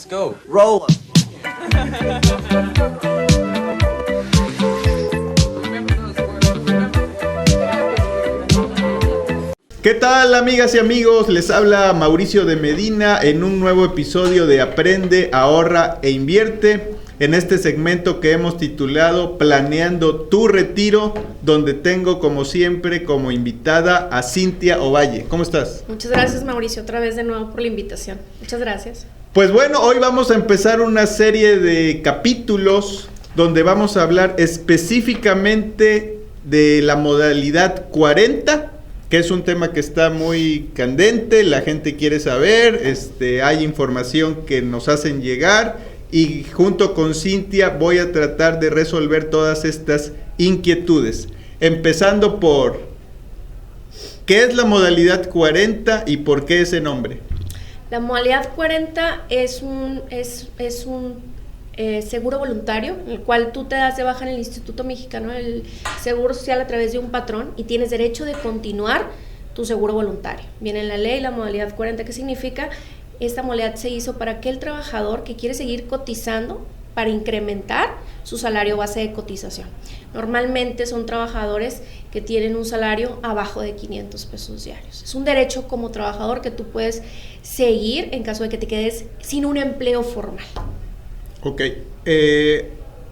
Let's go. Roll. ¿Qué tal, amigas y amigos? Les habla Mauricio de Medina en un nuevo episodio de Aprende, Ahorra e Invierte, en este segmento que hemos titulado Planeando tu Retiro, donde tengo como siempre como invitada a Cintia Ovalle. ¿Cómo estás? Muchas gracias, Mauricio, otra vez de nuevo por la invitación. Muchas gracias. Pues bueno, hoy vamos a empezar una serie de capítulos donde vamos a hablar específicamente de la modalidad 40, que es un tema que está muy candente, la gente quiere saber, hay información que nos hacen llegar y junto con Cintia voy a tratar de resolver todas estas inquietudes. Empezando por, ¿qué es la modalidad 40 y por qué ese nombre? La modalidad 40 es un seguro voluntario, en el cual tú te das de baja en el Instituto Mexicano del Seguro Social a través de un patrón y tienes derecho de continuar tu seguro voluntario. Viene en la ley la modalidad 40, ¿qué significa? Esta modalidad se hizo para aquel trabajador que quiere seguir cotizando para incrementar su salario base de cotización. Normalmente son trabajadores que tienen un salario abajo de 500 pesos diarios. Es un derecho como trabajador que tú puedes seguir en caso de que te quedes sin un empleo formal. Ok,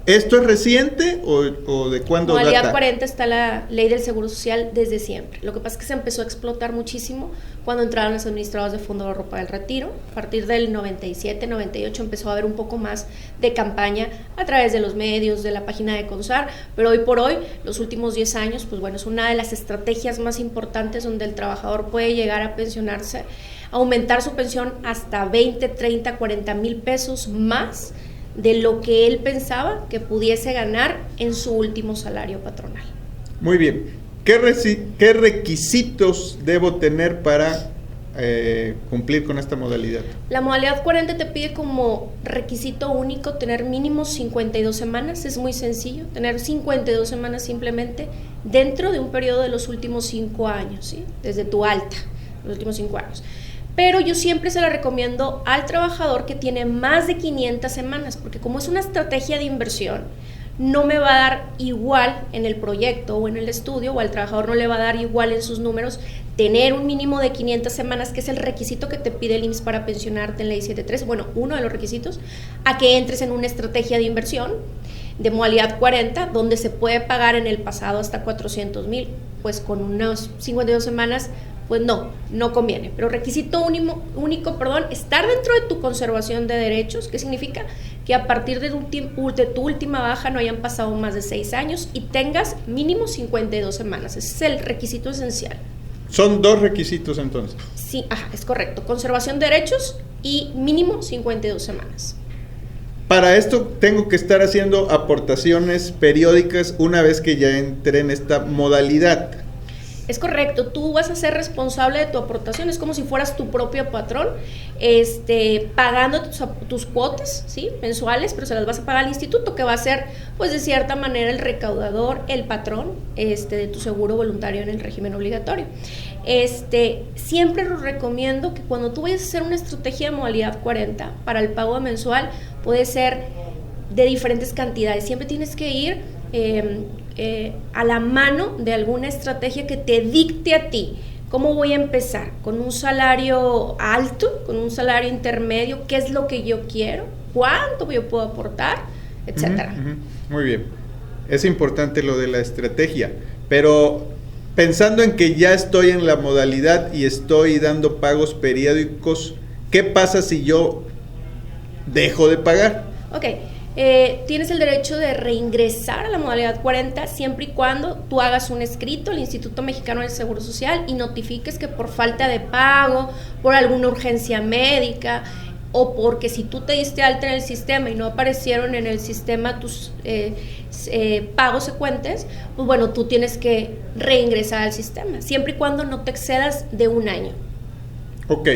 ¿esto es reciente o de cuándo data? Modalidad 40 está la ley del Seguro Social desde siempre. Lo que pasa es que se empezó a explotar muchísimo cuando entraron los administradores de Fondo de Ahorro para el Retiro. A partir del 97, 98 empezó a haber un poco más de campaña a través de los medios, de la página de CONSAR, pero hoy por hoy, los últimos 10 años, pues bueno, es una de las estrategias más importantes donde el trabajador puede llegar a pensionarse, aumentar su pensión hasta 20, 30, 40 mil pesos más de lo que él pensaba que pudiese ganar en su último salario patronal. Muy bien. ¿Qué requisitos debo tener para cumplir con esta modalidad? La modalidad 40 te pide como requisito único tener mínimo 52 semanas. Es muy sencillo, tener 52 semanas simplemente dentro de un periodo de los últimos 5 años, ¿sí? Desde tu alta, los últimos 5 años. Pero yo siempre se la recomiendo al trabajador que tiene más de 500 semanas, porque como es una estrategia de inversión, no me va a dar igual en el proyecto o en el estudio, o al trabajador no le va a dar igual en sus números tener un mínimo de 500 semanas, que es el requisito que te pide el IMSS para pensionarte en ley 73, bueno, uno de los requisitos, a que entres en una estrategia de inversión de modalidad 40, donde se puede pagar en el pasado hasta 400,000, pues con unas 52 semanas, pues no conviene. Pero requisito único, estar dentro de tu conservación de derechos, que significa que a partir de tu última baja no hayan pasado más de 6 años y tengas mínimo 52 semanas. Ese es el requisito esencial. Son 2 requisitos entonces. Sí, es correcto. Conservación de derechos y mínimo 52 semanas. Para esto tengo que estar haciendo aportaciones periódicas una vez que ya entré en esta modalidad. Es correcto, tú vas a ser responsable de tu aportación, es como si fueras tu propio patrón, pagando tus cuotas, ¿sí? Mensuales, pero se las vas a pagar al instituto, que va a ser, pues de cierta manera, el recaudador, el patrón de tu seguro voluntario en el régimen obligatorio. Siempre los recomiendo que cuando tú vayas a hacer una estrategia de modalidad 40 para el pago mensual, puede ser de diferentes cantidades, siempre tienes que ir a la mano de alguna estrategia que te dicte a ti. ¿Cómo voy a empezar? ¿Con un salario alto? ¿Con un salario intermedio? ¿Qué es lo que yo quiero? ¿Cuánto yo puedo aportar? Etcétera. Muy bien. Es importante lo de la estrategia, pero pensando en que ya estoy en la modalidad y estoy dando pagos periódicos, ¿qué pasa si yo dejo de pagar? Ok. Tienes el derecho de reingresar a la modalidad 40 siempre y cuando tú hagas un escrito al Instituto Mexicano del Seguro Social y notifiques que por falta de pago, por alguna urgencia médica o porque si tú te diste alta en el sistema y no aparecieron en el sistema tus pagos secuentes, pues bueno, tú tienes que reingresar al sistema, siempre y cuando no te excedas de 1 año. Ok.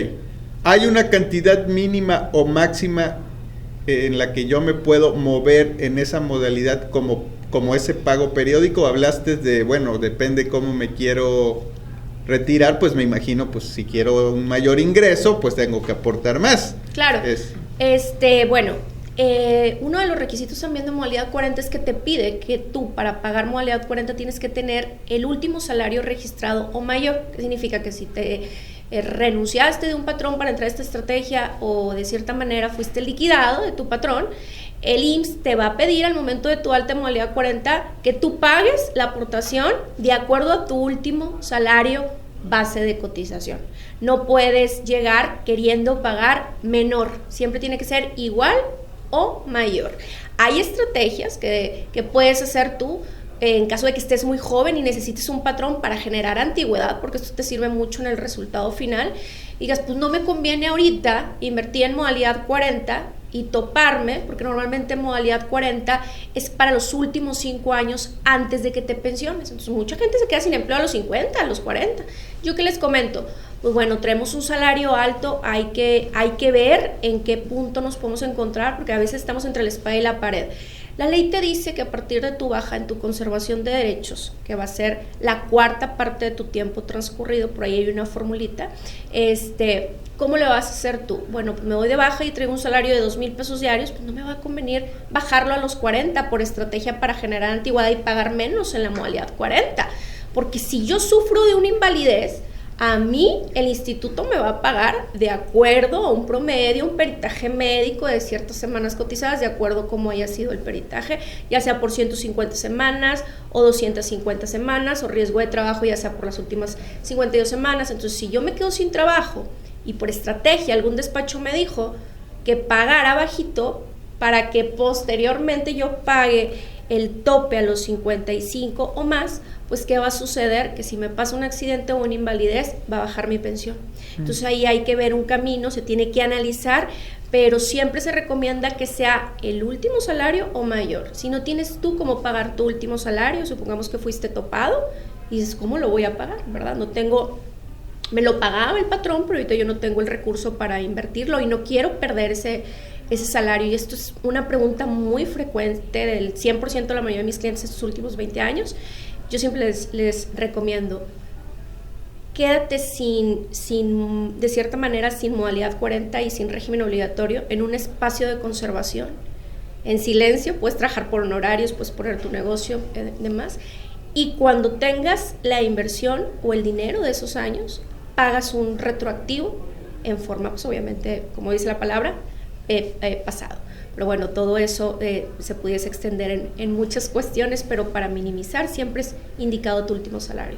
¿Hay una cantidad mínima o máxima en la que yo me puedo mover en esa modalidad como ese pago periódico? Hablaste de, bueno, depende cómo me quiero retirar, pues me imagino, pues si quiero un mayor ingreso, pues tengo que aportar más. Claro. Bueno, uno de los requisitos también de modalidad 40 es que te pide que tú, para pagar modalidad 40, tienes que tener el último salario registrado o mayor. ¿Qué significa? Que si te renunciaste de un patrón para entrar a esta estrategia o de cierta manera fuiste liquidado de tu patrón, el IMSS te va a pedir al momento de tu alta en modalidad 40 que tú pagues la aportación de acuerdo a tu último salario base de cotización. No puedes llegar queriendo pagar menor, siempre tiene que ser igual o mayor. Hay estrategias que puedes hacer tú en caso de que estés muy joven y necesites un patrón para generar antigüedad, porque esto te sirve mucho en el resultado final. Y digas, pues no me conviene ahorita invertir en modalidad 40 y toparme, porque normalmente modalidad 40 es para los últimos 5 años antes de que te pensiones. Entonces mucha gente se queda sin empleo a los 50, a los 40. ¿Yo qué les comento? Pues bueno, traemos un salario alto, hay que ver en qué punto nos podemos encontrar, porque a veces estamos entre la espada y la pared. La ley te dice que a partir de tu baja en tu conservación de derechos, que va a ser la cuarta parte de tu tiempo transcurrido, por ahí hay una formulita, ¿cómo le vas a hacer tú? Bueno, pues me voy de baja y traigo un salario de 2,000 pesos diarios, pues no me va a convenir bajarlo a los 40 por estrategia para generar antigüedad y pagar menos en la modalidad 40, porque si yo sufro de una invalidez, a mí el instituto me va a pagar de acuerdo a un promedio, un peritaje médico de ciertas semanas cotizadas, de acuerdo a cómo haya sido el peritaje, ya sea por 150 semanas o 250 semanas, o riesgo de trabajo ya sea por las últimas 52 semanas. Entonces, si yo me quedo sin trabajo y por estrategia algún despacho me dijo que pagara bajito para que posteriormente yo pague el tope a los 55 o más, pues ¿qué va a suceder? Que si me pasa un accidente o una invalidez, va a bajar mi pensión. Entonces ahí hay que ver un camino, se tiene que analizar, pero siempre se recomienda que sea el último salario o mayor. Si no tienes tú cómo pagar tu último salario, supongamos que fuiste topado, y dices, ¿cómo lo voy a pagar? ¿Verdad? No tengo, me lo pagaba el patrón, pero ahorita yo no tengo el recurso para invertirlo y no quiero perder ese salario. Y esto es una pregunta muy frecuente del 100% de la mayoría de mis clientes estos últimos 20 años. Yo siempre les recomiendo, quédate de cierta manera, sin modalidad 40 y sin régimen obligatorio, en un espacio de conservación, en silencio. Puedes trabajar por honorarios, puedes poner tu negocio, demás, y cuando tengas la inversión o el dinero de esos años, pagas un retroactivo en forma, pues obviamente, como dice la palabra, pasado. Pero bueno, todo eso se pudiese extender en muchas cuestiones, pero para minimizar siempre es indicado tu último salario.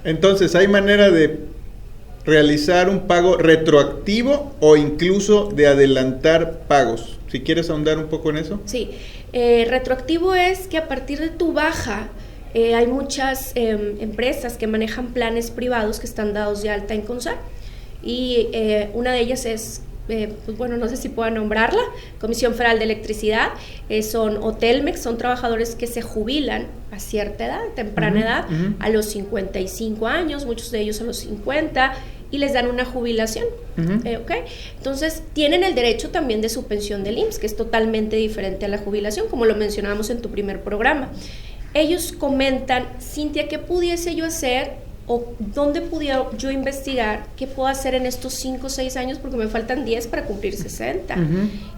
Entonces, ¿hay manera de realizar un pago retroactivo o incluso de adelantar pagos? Si quieres ahondar un poco en eso. Sí, retroactivo es que a partir de tu baja, hay muchas empresas que manejan planes privados que están dados de alta en CONSAR, y una de ellas es, pues bueno, no sé si pueda nombrarla, Comisión Federal de Electricidad, son Hotelmex, son trabajadores que se jubilan a cierta edad, temprana edad, a los 55 años, muchos de ellos a los 50, y les dan una jubilación, ¿okay? Entonces, tienen el derecho también de su pensión del IMSS, que es totalmente diferente a la jubilación, como lo mencionábamos en tu primer programa. Ellos comentan, Cintia, ¿qué pudiese yo hacer? ¿O dónde pudiera yo investigar qué puedo hacer en estos 5 o 6 años? Porque me faltan 10 para cumplir 60.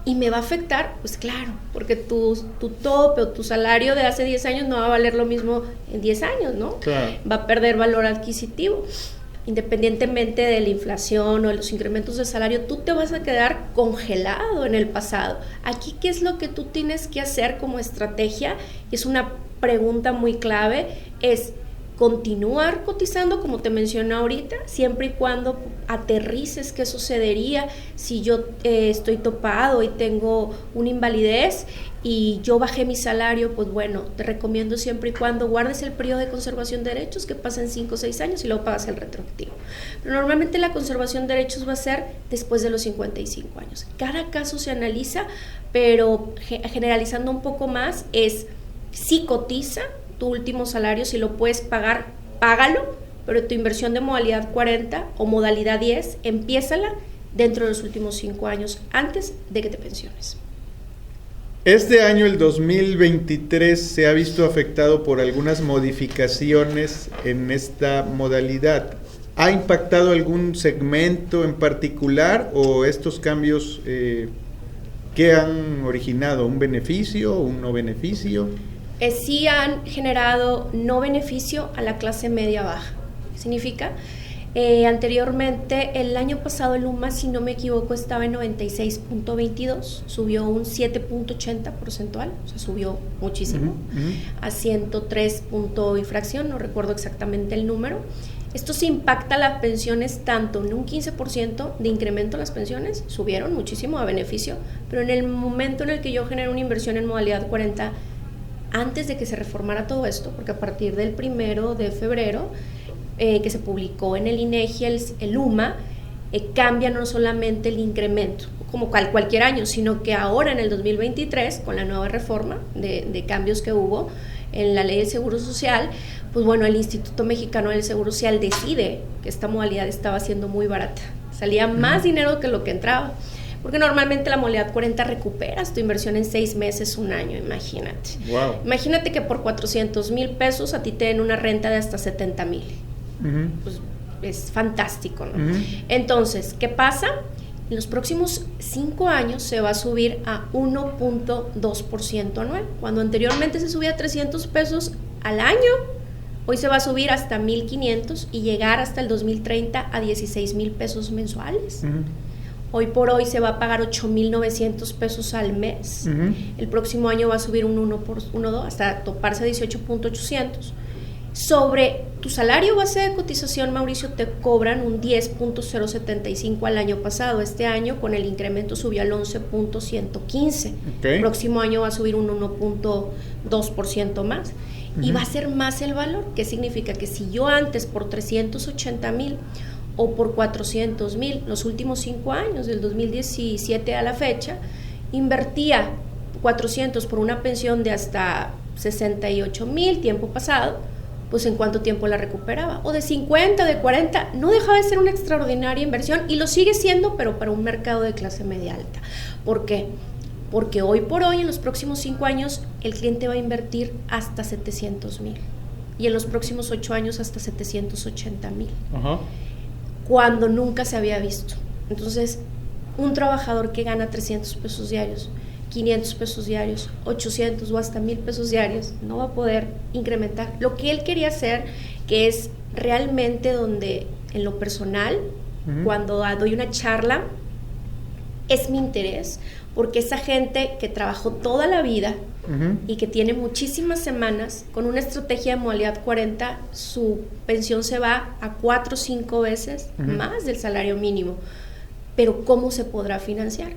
¿Y me va a afectar? Pues claro, porque tu tope o tu salario de hace 10 años no va a valer lo mismo en 10 años, ¿no? Claro. Va a perder valor adquisitivo. Independientemente de la inflación o de los incrementos de salario, tú te vas a quedar congelado en el pasado. Aquí, ¿qué es lo que tú tienes que hacer como estrategia? Es una pregunta muy clave, es continuar cotizando, como te mencioné ahorita, siempre y cuando aterrices qué sucedería si yo estoy topado y tengo una invalidez y yo bajé mi salario. Pues bueno, te recomiendo siempre y cuando guardes el periodo de conservación de derechos, que pasen 5 o 6 años y luego pagas el retroactivo. Pero normalmente la conservación de derechos va a ser después de los 55 años. Cada caso se analiza, pero generalizando un poco más es, si cotiza tu último salario, si lo puedes pagar, págalo, pero tu inversión de modalidad 40 o modalidad 10, empiézala dentro de los últimos 5 años, antes de que te pensiones. Este año, el 2023, se ha visto afectado por algunas modificaciones en esta modalidad. ¿Ha impactado algún segmento en particular o estos cambios ¿qué han originado? ¿Un beneficio? ¿Un no beneficio? Sí han generado no beneficio a la clase media baja. ¿Qué significa? Anteriormente, el año pasado el UMA, si no me equivoco, estaba en 96.22, subió un 7.80 porcentual, o sea, subió muchísimo, a 103 punto y fracción, no recuerdo exactamente el número. Esto se impacta a las pensiones tanto en un 15% de incremento a las pensiones, subieron muchísimo a beneficio, pero en el momento en el que yo generé una inversión en modalidad 40, antes de que se reformara todo esto, porque a partir del 1 de febrero, que se publicó en el INEGI, el UMA, cambia no solamente el incremento, como cualquier año, sino que ahora en el 2023, con la nueva reforma de cambios que hubo en la ley del Seguro Social, pues bueno, el Instituto Mexicano del Seguro Social decide que esta modalidad estaba siendo muy barata, salía más dinero que lo que entraba, porque normalmente la modalidad 40 recuperas tu inversión en 6 meses, un año, imagínate. Wow. Imagínate que por 400,000 pesos a ti te den una renta de hasta 70,000. Pues es fantástico, ¿no? Entonces, ¿qué pasa? En los próximos 5 años se va a subir a 1.2% anual. Cuando anteriormente se subía a 300 pesos al año, hoy se va a subir hasta 1,500 y llegar hasta el 2030 a 16,000 pesos mensuales. Hoy por hoy se va a pagar 8,900 pesos al mes. El próximo año va a subir un 1.2 hasta toparse a 18,800. Sobre tu salario base de cotización, Mauricio, te cobran un 10.075 al año pasado. Este año con el incremento subió al 11.115. Okay. El próximo año va a subir un 1.2% más. Y va a ser más el valor. ¿Qué significa? Que si yo antes por 380,000 o por 400,000, los últimos 5 años, del 2017 a la fecha, invertía 400 por una pensión de hasta 68,000 tiempo pasado, pues en cuánto tiempo la recuperaba, o de 50, de 40, no dejaba de ser una extraordinaria inversión y lo sigue siendo, pero para un mercado de clase media alta. ¿Por qué? Porque hoy por hoy, en los próximos 5 años, el cliente va a invertir hasta 700,000 y en los próximos 8 años hasta 780,000, cuando nunca se había visto. Entonces, un trabajador que gana 300 pesos diarios, 500 pesos diarios, 800 o hasta 1,000 pesos diarios, no va a poder incrementar. Lo que él quería hacer, que es realmente donde, en lo personal, cuando doy una charla, es mi interés, porque esa gente que trabajó toda la vida y que tiene muchísimas semanas, con una estrategia de modalidad 40, su pensión se va a 4 o 5 veces más del salario mínimo. Pero ¿cómo se podrá financiar?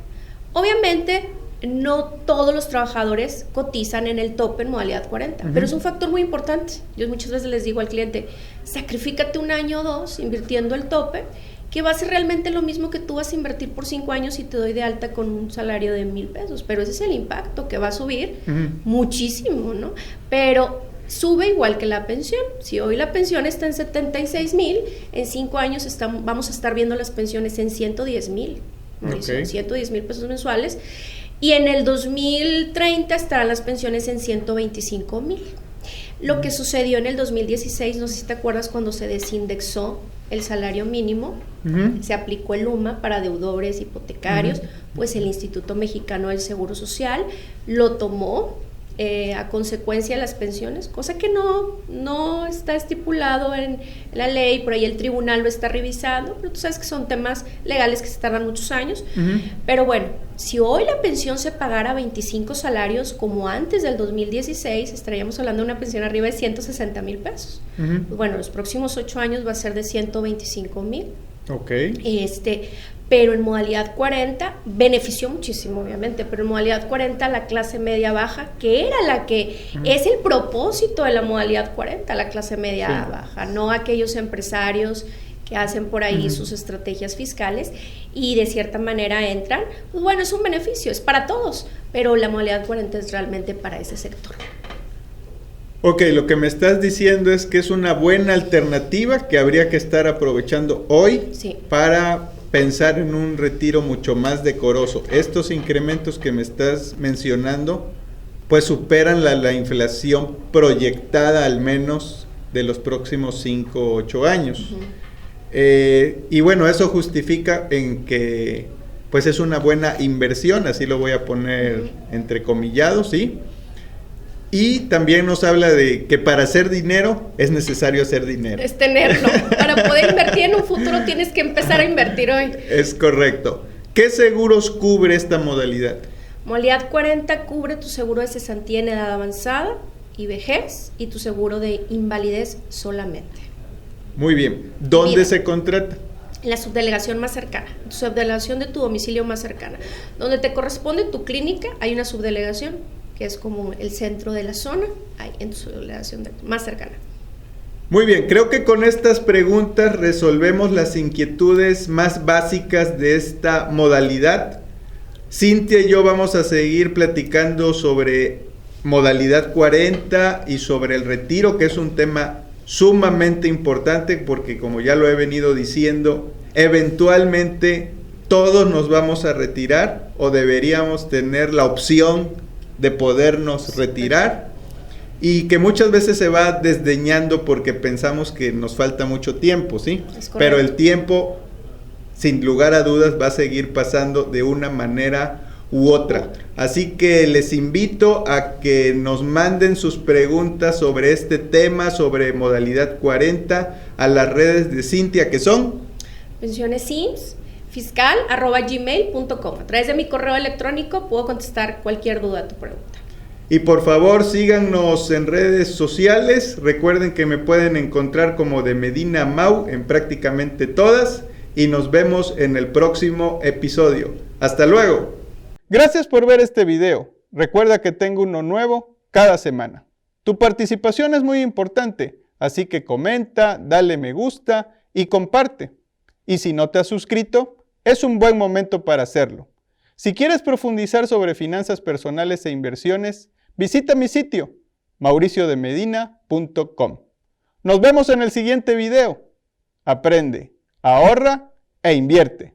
Obviamente, no todos los trabajadores cotizan en el tope en modalidad 40, pero es un factor muy importante. Yo muchas veces les digo al cliente, sacrifícate 1 año o 2 invirtiendo el tope, que va a ser realmente lo mismo que tú vas a invertir por 5 años y te doy de alta con un salario de 1,000 pesos, pero ese es el impacto que va a subir muchísimo, ¿no? Pero sube igual que la pensión. Si hoy la pensión está en 76,000, en 5 años vamos a estar viendo las pensiones en 110,000, okay. 110,000 pesos mensuales. Y en el 2030 estarán las pensiones en 125,000. Lo que sucedió en el 2016, no sé si te acuerdas, cuando se desindexó el salario mínimo, se aplicó el UMA para deudores hipotecarios, pues el Instituto Mexicano del Seguro Social lo tomó a consecuencia de las pensiones, cosa que no está estipulado en la ley, por ahí el tribunal lo está revisando, pero tú sabes que son temas legales que se tardan muchos años, pero bueno, si hoy la pensión se pagara 25 salarios como antes del 2016, estaríamos hablando de una pensión arriba de 160,000 pesos. Pues bueno, los próximos 8 años va a ser de 125,000. Okay. Pero en modalidad 40 benefició muchísimo, obviamente, pero en modalidad 40 la clase media baja, que era la que es el propósito de la modalidad 40, la clase media baja, no aquellos empresarios que hacen por ahí sus estrategias fiscales y de cierta manera entran, pues bueno, es un beneficio, es para todos, pero la modalidad 40 es realmente para ese sector. Ok, lo que me estás diciendo es que es una buena alternativa que habría que estar aprovechando hoy para pensar en un retiro mucho más decoroso. Estos incrementos que me estás mencionando pues superan la inflación proyectada al menos de los próximos 5 o 8 años. Y bueno, eso justifica en que pues es una buena inversión, así lo voy a poner entrecomillado, ¿sí? Y también nos habla de que para hacer dinero es necesario hacer dinero. Es tenerlo. Para poder invertir en un futuro tienes que empezar a invertir hoy. Es correcto. ¿Qué seguros cubre esta modalidad? Modalidad 40 cubre tu seguro de cesantía en edad avanzada y vejez y tu seguro de invalidez solamente. Muy bien. ¿Dónde se contrata? En la subdelegación más cercana, tu subdelegación de tu domicilio más cercana. Donde te corresponde tu clínica, hay una subdelegación que es como el centro de la zona, ahí en tu subdelegación más cercana. Muy bien, creo que con estas preguntas resolvemos las inquietudes más básicas de esta modalidad. Cintia y yo vamos a seguir platicando sobre modalidad 40 y sobre el retiro, que es un tema sumamente importante porque, como ya lo he venido diciendo, eventualmente todos nos vamos a retirar o deberíamos tener la opción de podernos retirar, y que muchas veces se va desdeñando porque pensamos que nos falta mucho tiempo, ¿sí? Pero el tiempo, sin lugar a dudas, va a seguir pasando de una manera u otra. Así que les invito a que nos manden sus preguntas sobre este tema, sobre modalidad 40, a las redes de Cintia, que son pensionessimsfiscal@gmail.com. A través de mi correo electrónico puedo contestar cualquier duda a tu pregunta. Y por favor síganos en redes sociales. Recuerden que me pueden encontrar como de Medina Mau en prácticamente todas. Y nos vemos en el próximo episodio. ¡Hasta luego! Gracias por ver este video. Recuerda que tengo uno nuevo cada semana. Tu participación es muy importante, así que comenta, dale me gusta y comparte. Y si no te has suscrito, es un buen momento para hacerlo. Si quieres profundizar sobre finanzas personales e inversiones, visita mi sitio, mauriciodemedina.com. Nos vemos en el siguiente video. Aprende, ahorra e invierte.